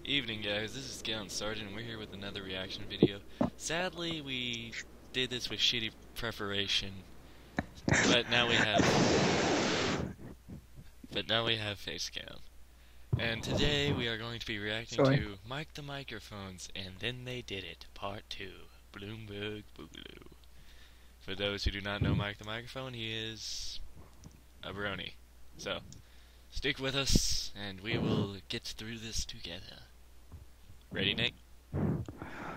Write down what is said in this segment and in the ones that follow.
Evening, guys. This is Scout Sergeant, and we're here with another reaction video. Sadly, we did this with shitty preparation, but now we have face cam. And today we are going to be reacting to Mike the Microphones, and Then They Did It, Part 2, Bloomberg Boogaloo. For those who do not know Mike the Microphone, he is a brony. So, stick with us, and we will get through this together. Ready, Nick?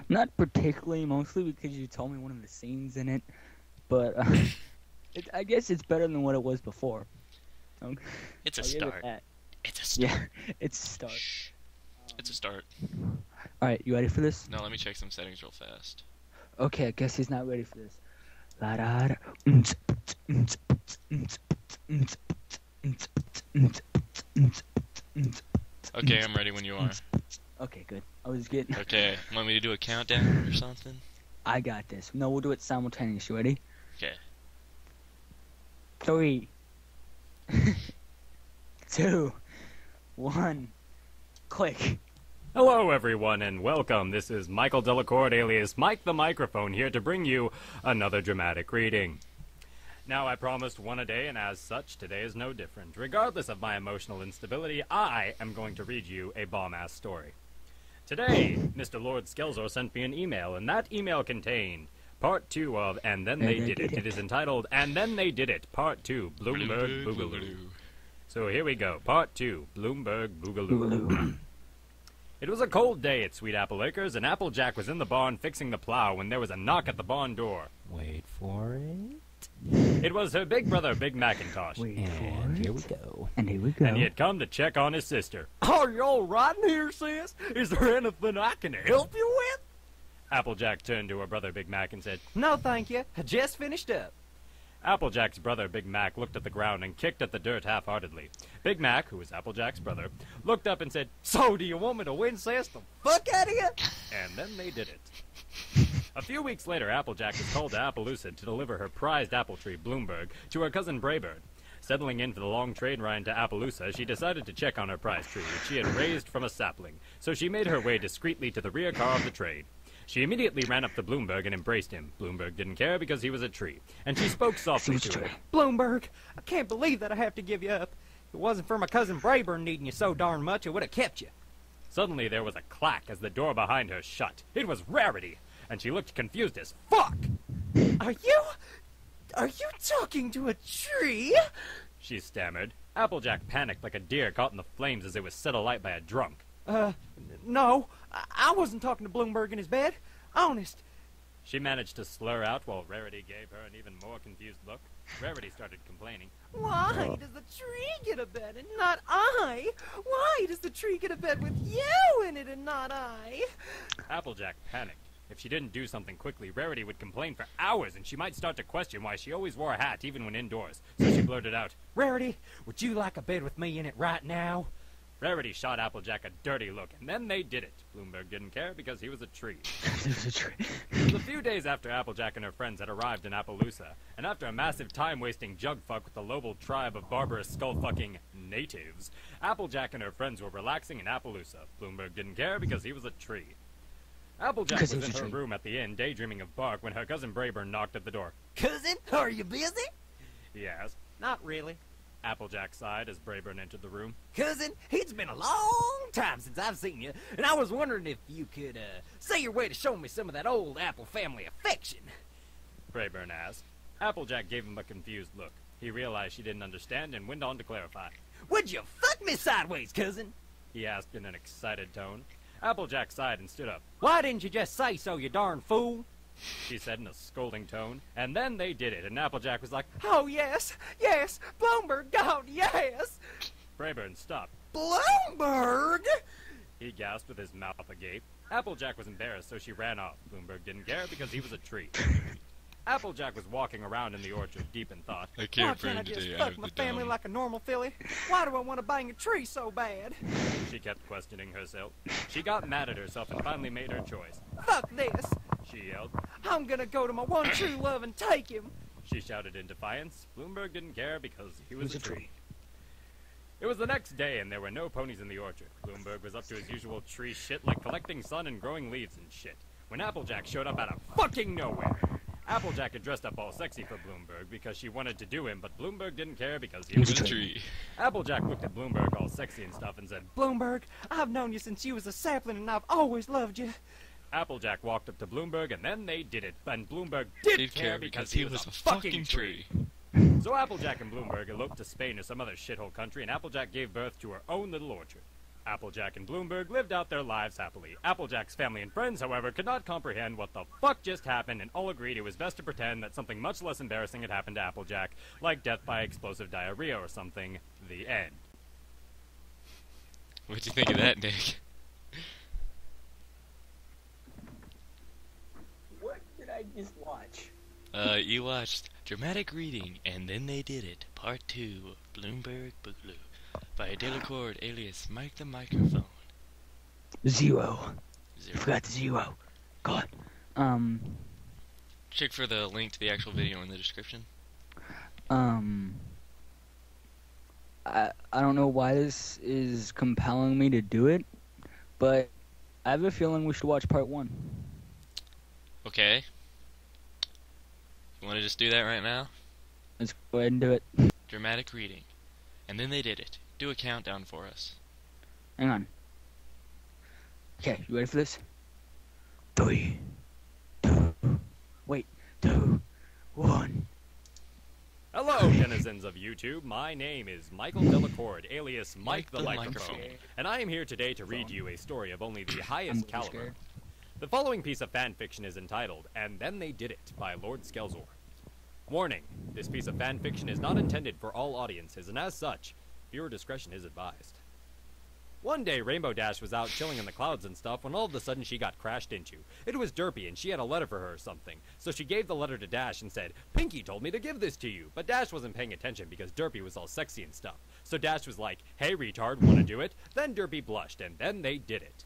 Not particularly, mostly because you told me one of the scenes in it, but I guess it's better than what it was before. Okay. It's a start. It's a start. Yeah, it's a start. Shh. It's a start. Alright, you ready for this? No, let me check some settings real fast. Okay, I guess he's not ready for this. Okay, I'm ready when you are. Okay, good. I was getting... Okay, want me to do a countdown or something? I got this. No, we'll do it simultaneously. Ready? Okay. 3, 2, 1, click. Hello everyone and welcome. This is Michael Delacourt alias Mike the Microphone here to bring you another dramatic reading. Now I promised one a day and as such today is no different. Regardless of my emotional instability, I am going to read you a bomb-ass story. Today, Mr. Lord Skelzor sent me an email and that email contained Part 2 of And Then They Did It. It is entitled And Then They Did It, Part 2, Bloomberg Boogaloo. So here we go, Part 2, Bloomberg Boogaloo. It was a cold day at Sweet Apple Acres, and Applejack was in the barn fixing the plow when there was a knock at the barn door. Wait for it. It was her big brother, Big Macintosh. And here we go. And here we go. And he had come to check on his sister. Are you all right in here, sis? Is there anything I can help you with? Applejack turned to her brother, Big Mac, and said, No, thank you. I just finished up. Applejack's brother, Big Mac, looked at the ground and kicked at the dirt half-heartedly. Big Mac, who was Applejack's brother, looked up and said, So do you want me to win, sis, the fuck out of you? And then they did it. A few weeks later, Applejack was called to Appaloosa to deliver her prized apple tree, Bloomberg, to her cousin Braybird. Settling in for the long train ride to Appaloosa, she decided to check on her prize tree, which she had raised from a sapling, so she made her way discreetly to the rear car of the train. She immediately ran up to Bloomberg and embraced him. Bloomberg didn't care because he was a tree, and she spoke softly to him. Bloomberg, I can't believe that I have to give you up. If it wasn't for my cousin Brayburn needing you so darn much, it would have kept you. Suddenly there was a clack as the door behind her shut. It was Rarity, and she looked confused as fuck. Are you talking to a tree? She stammered. Applejack panicked like a deer caught in the flames as it was set alight by a drunk. No, I wasn't talking to Bloomberg in his bed. Honest. She managed to slur out while Rarity gave her an even more confused look. Rarity started complaining. Why does the tree get a bed and not I? Why does the tree get a bed with you in it and not I? Applejack panicked. If she didn't do something quickly, Rarity would complain for hours and she might start to question why she always wore a hat even when indoors. So she blurted out, Rarity, would you like a bed with me in it right now? Rarity shot Applejack a dirty look, and then they did it. Bloomberg didn't care because he was a tree. It was a few days after Applejack and her friends had arrived in Appaloosa, and after a massive time-wasting jug-fuck with the Lobel tribe of barbarous skull-fucking natives, Applejack and her friends were relaxing in Appaloosa. Bloomberg didn't care because he was a tree. Applejack was in her room at the inn, daydreaming of bark, when her cousin Brayburn knocked at the door. Cousin, are you busy? He asked. Not really. Applejack sighed as Brayburn entered the room. Cousin, it's been a long time since I've seen you, and I was wondering if you could, say your way to show me some of that old Apple family affection. Brayburn asked. Applejack gave him a confused look. He realized she didn't understand and went on to clarify. Would you fuck me sideways, cousin? He asked in an excited tone. Applejack sighed and stood up. Why didn't you just say so, you darn fool? She said in a scolding tone, and then they did it, and Applejack was like, Oh, yes, yes, Bloomberg, God, yes! Brayburn stopped. Bloomberg! He gasped with his mouth agape. Applejack was embarrassed, so she ran off. Bloomberg didn't care because he was a tree. Applejack was walking around in the orchard, deep in thought. I Why can't can't I just today. fuck my family like a normal filly? Why do I want to bang a tree so bad? She kept questioning herself. She got mad at herself and finally made her choice. Fuck this! She yelled. I'm gonna go to my one true love and take him! She shouted in defiance. Bloomberg didn't care because he was a tree. It was the next day, and there were no ponies in the orchard. Bloomberg was up to his usual tree shit like collecting sun and growing leaves and shit, when Applejack showed up out of fucking nowhere. Applejack had dressed up all sexy for Bloomberg because she wanted to do him, but Bloomberg didn't care because he was a tree. Applejack looked at Bloomberg all sexy and stuff and said, Bloomberg, I've known you since you was a sapling and I've always loved you. Applejack walked up to Bloomberg and then they did it, and Bloomberg did care because he was a fucking tree. So Applejack and Bloomberg eloped to Spain or some other shithole country, and Applejack gave birth to her own little orchard. Applejack and Bloomberg lived out their lives happily. Applejack's family and friends, however, could not comprehend what the fuck just happened and all agreed it was best to pretend that something much less embarrassing had happened to Applejack, like death by explosive diarrhea or something. The end. What'd you think of that, Nick? What did I just watch? You watched Dramatic Reading, and Then They Did It, Part 2, Bloomberg Boogaloo, by Delacourt alias Mike the Microphone. Zero. You forgot the zero. God. Check for the link to the actual video in the description. I don't know why this is compelling me to do it, but I have a feeling we should watch part 1. Okay. You want to just do that right now? Let's go ahead and do it. Dramatic Reading, and Then They Did It. Do a countdown for us. Hang on. Okay, you ready for this? 3, 2, 1. Hello, denizens of YouTube. My name is Michael Delacourt, alias Mike the Microphone, and I am here today to read you a story of only the highest caliber. The following piece of fan fiction is entitled, And Then They Did It, by Lord Skelzor. Warning, this piece of fan fiction is not intended for all audiences, and as such, viewer discretion is advised. One day, Rainbow Dash was out chilling in the clouds and stuff when all of a sudden she got crashed into. It was Derpy, and she had a letter for her or something, so she gave the letter to Dash and said, Pinky told me to give this to you, but Dash wasn't paying attention because Derpy was all sexy and stuff. So Dash was like, hey retard, wanna do it? Then Derpy blushed, and then they did it.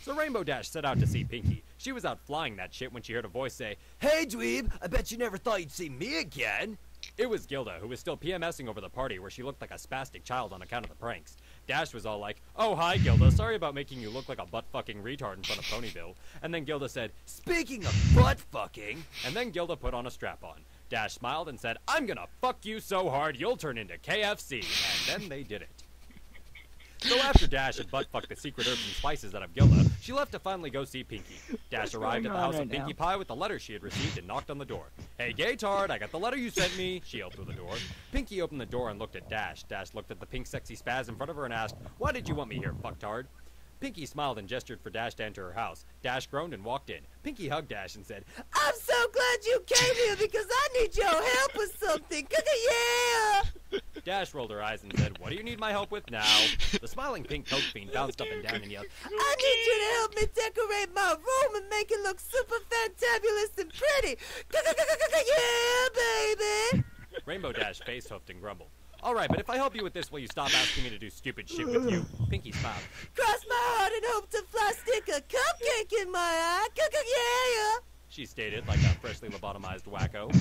So Rainbow Dash set out to see Pinky. She was out flying that shit when she heard a voice say, hey dweeb, I bet you never thought you'd see me again. It was Gilda, who was still PMSing over the party where she looked like a spastic child on account of the pranks. Dash was all like, oh hi Gilda, sorry about making you look like a butt-fucking retard in front of Ponyville. And then Gilda said, speaking of butt-fucking, and then Gilda put on a strap-on. Dash smiled and said, I'm gonna fuck you so hard you'll turn into KFC, and then they did it. So after Dash had butt-fucked the secret herbs and spices out of Gilda, she left to finally go see Pinky. Dash arrived at the house of Pinkie Pie with the letter she had received and knocked on the door. Hey, Gaytard, I got the letter you sent me, she yelled through the door. Pinky opened the door and looked at Dash. Dash looked at the pink sexy spaz in front of her and asked, why did you want me here, fucktard? Pinky smiled and gestured for Dash to enter her house. Dash groaned and walked in. Pinky hugged Dash and said, I'm so glad you came here because I need your help with something. Yeah! Dash rolled her eyes and said, what do you need my help with now? The smiling pink coke fiend bounced up and down and yelled, I need you to help me decorate my room and make it look super fantabulous and pretty. Yeah, baby! Rainbow Dash face hoofed and grumbled. Alright, but if I help you with this, will you stop asking me to do stupid shit with you? Pinky smiled. Cross my heart and hope to fly, stick a cupcake in my eye. Yeah! She stated, like a freshly lobotomized wacko.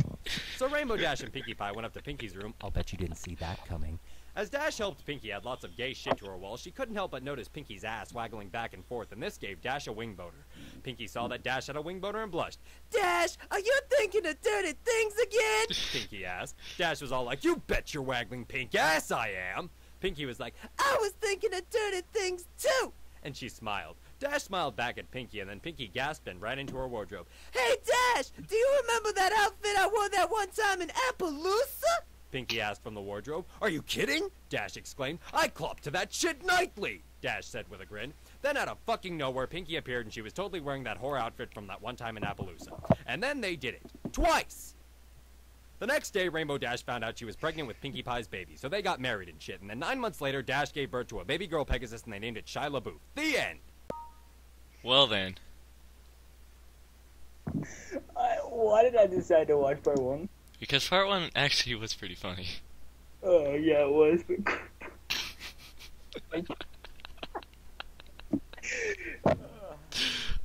So Rainbow Dash and Pinkie Pie went up to Pinky's room. I'll bet you didn't see that coming. As Dash helped Pinky add lots of gay shit to her wall, she couldn't help but notice Pinky's ass waggling back and forth, and this gave Dash a wing boner. Pinky saw that Dash had a wing boner and blushed. Dash, are you thinking of dirty things again? Pinky asked. Dash was all like, you bet your waggling pink ass I am. Pinky was like, I was thinking of dirty things too. And she smiled. Dash smiled back at Pinky, and then Pinky gasped and ran into her wardrobe. Hey Dash, do you remember that outfit I wore that one time in Appaloosa? Pinky asked from the wardrobe. Are you kidding? Dash exclaimed. I clop to that shit nightly, Dash said with a grin. Then out of fucking nowhere, Pinky appeared and she was totally wearing that whore outfit from that one time in Appaloosa. And then they did it. Twice! The next day, Rainbow Dash found out she was pregnant with Pinkie Pie's baby, so they got married and shit. And then 9 months later, Dash gave birth to a baby girl Pegasus and they named it Shia LaBeouf. The end! Well then. Why did I decide to watch part 1? Because part 1 actually was pretty funny. Oh, yeah, it was.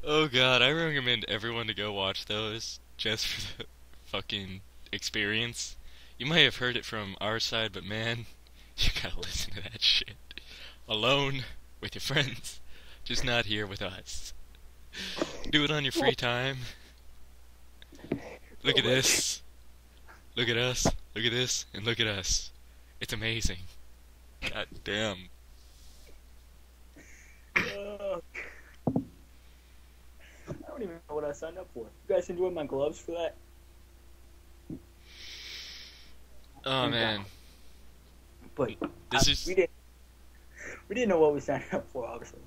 Oh god, I recommend everyone to go watch those just for the fucking experience. You might have heard it from our side, but man, You gotta listen to that shit. Alone, with your friends, just not here with us. Do it on your free time. Look at this. Look at us. Look at this. And look at us. It's amazing. God damn. I don't even know what I signed up for. You guys enjoyed my gloves for that? Oh man. But This is. we didn't know what we signed up for, obviously.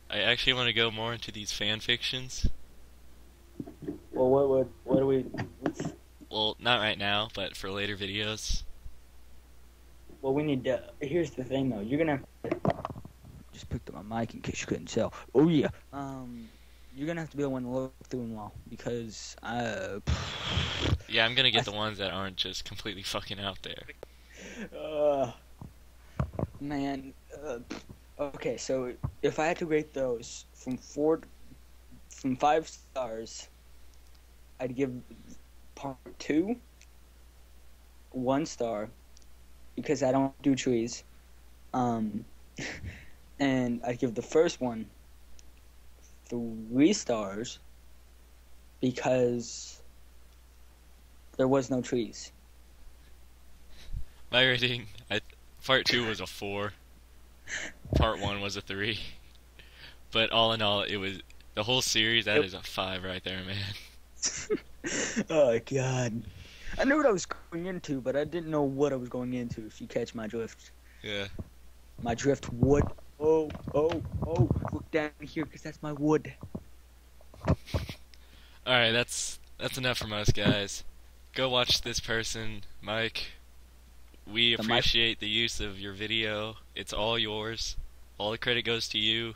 I actually want to go more into these fan fictions. Well, what do we? Well, not right now, but for later videos. Well, we need to. Here's the thing, though. You're gonna have to, just picked up my mic in case you couldn't tell. Oh yeah. You're gonna have to be the one to look through them all because Yeah, I'm gonna get the ones that aren't just completely fucking out there. Man. Okay, so if I had to rate those from 5 stars, I'd give part 2 1 star because I don't do trees. And I'd give the first one 3 stars because there was no trees. My rating, part 2 was a 4. Part 1 was a 3. But all in all, it was the whole series. That is a 5 right there, man. Oh God, I knew what I was going into, but I didn't know what I was going into. If you catch my drift. Yeah. My driftwood. Oh! Look down here, cause that's my wood. All right, that's enough from us, guys. Go watch this person, Mike. We appreciate the use of your video. It's all yours. All the credit goes to you.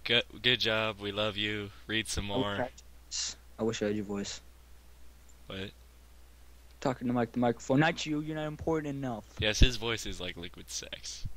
Good job. We love you. Read some more. I wish I had your voice. What? Talking to Mike the microphone. Not you. You're not important enough. Yes, his voice is like liquid sex.